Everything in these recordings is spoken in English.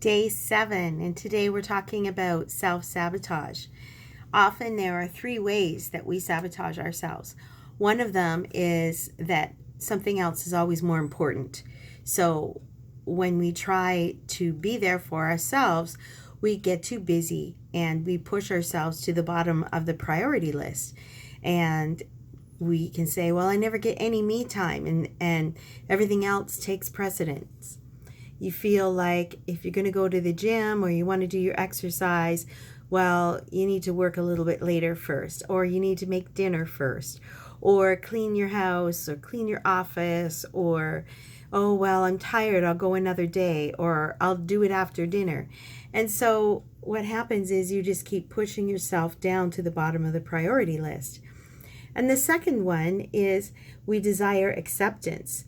Day 7, and today we're talking about self-sabotage. Often there are 3 ways that we sabotage ourselves. One of them is that something else is always more important. So when we try to be there for ourselves, we get too busy and we push ourselves to the bottom of the priority list. And we can say, well, I never get any me time, and everything else takes precedence. You feel like if you're going to go to the gym or you want to do your exercise, well, you need to work a little bit later first, or you need to make dinner first, or clean your house, or clean your office, or, oh, well, I'm tired, I'll go another day, or I'll do it after dinner. And so what happens is you just keep pushing yourself down to the bottom of the priority list. And the second one is we desire acceptance.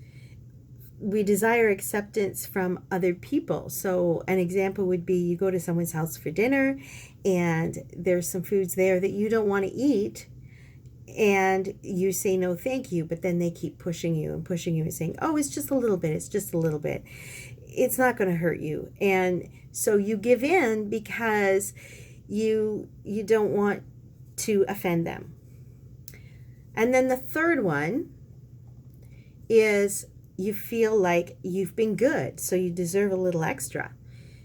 We desire acceptance from other people. So an example would be you go to someone's house for dinner and there's some foods there that you don't want to eat, and you say no thank you, but then they keep pushing you and saying, oh, it's just a little bit, it's not going to hurt you. And so you give in because you don't want to offend them. And then the third one is you feel like you've been good, so you deserve a little extra.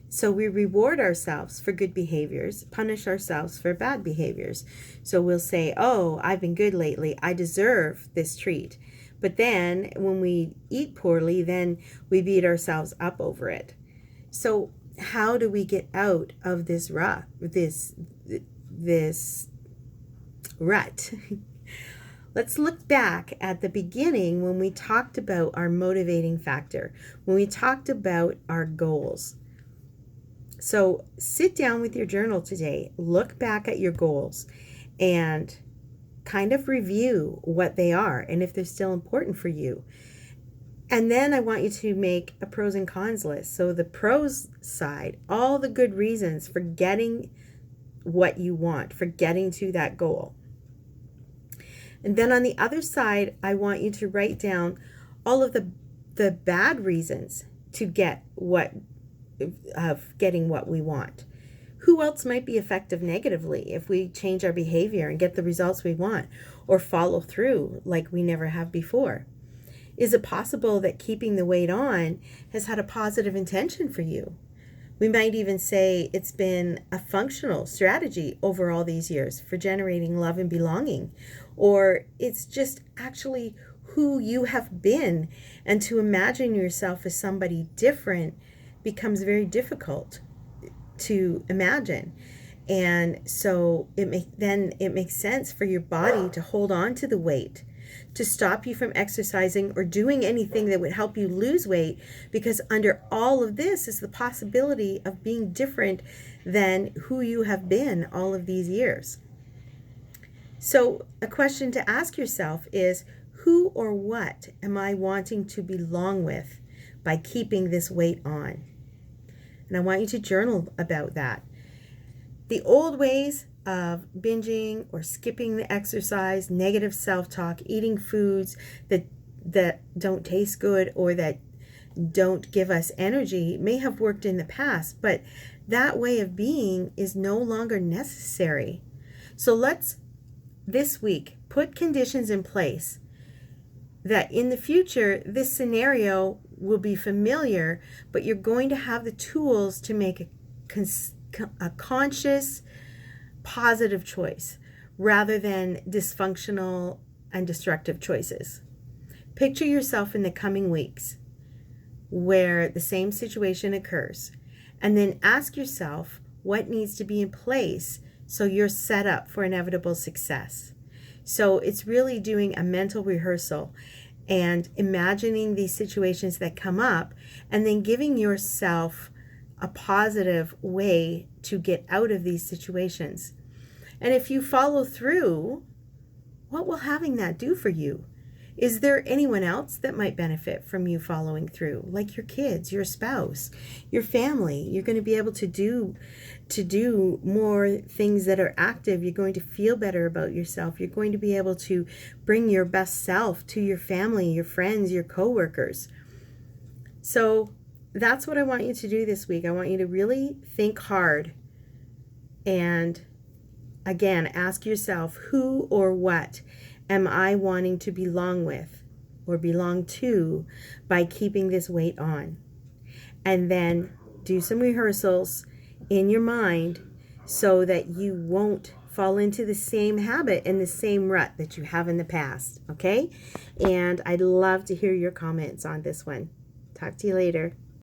So we reward ourselves for good behaviors, punish ourselves for bad behaviors. So we'll say, oh, I've been good lately, I deserve this treat. But then when we eat poorly, then we beat ourselves up over it. So how do we get out of this rut? Let's look back at the beginning when we talked about our motivating factor, when we talked about our goals. So sit down with your journal today, look back at your goals, and kind of review what they are and if they're still important for you. And then I want you to make a pros and cons list. So the pros side, all the good reasons for getting what you want, for getting to that goal. And then on the other side, I want you to write down all of the bad reasons to getting what we want. Who else might be affected negatively if we change our behavior and get the results we want, or follow through like we never have before? Is it possible that keeping the weight on has had a positive intention for you? We might even say it's been a functional strategy over all these years for generating love and belonging, or it's just actually who you have been, and to imagine yourself as somebody different becomes very difficult to imagine. And so it makes sense for your body to hold on to the weight, to stop you from exercising or doing anything that would help you lose weight, because under all of this is the possibility of being different than who you have been all of these years. So a question to ask yourself is, who or what am I wanting to belong with by keeping this weight on? And I want you to journal about that. The old ways of binging or skipping the exercise, negative self-talk, eating foods that don't taste good or that don't give us energy may have worked in the past, but that way of being is no longer necessary. So let's, this week, put conditions in place that in the future, this scenario will be familiar, but you're going to have the tools to make a conscious, positive choice rather than dysfunctional and destructive choices. Picture yourself in the coming weeks where the same situation occurs, and then ask yourself what needs to be in place so you're set up for inevitable success. So it's really doing a mental rehearsal and imagining these situations that come up, and then giving yourself a positive way to get out of these situations. And if you follow through, what will having that do for you? Is there anyone else that might benefit from you following through? Like your kids, your spouse, your family. You're going to be able to do more things that are active. You're going to feel better about yourself. You're going to be able to bring your best self to your family, your friends, your coworkers. So that's what I want you to do this week. I want you to really think hard and, again, ask yourself, who or what am I wanting to belong with or belong to by keeping this weight on? And then do some rehearsals in your mind so that you won't fall into the same habit and the same rut that you have in the past, okay? And I'd love to hear your comments on this one. Talk to you later.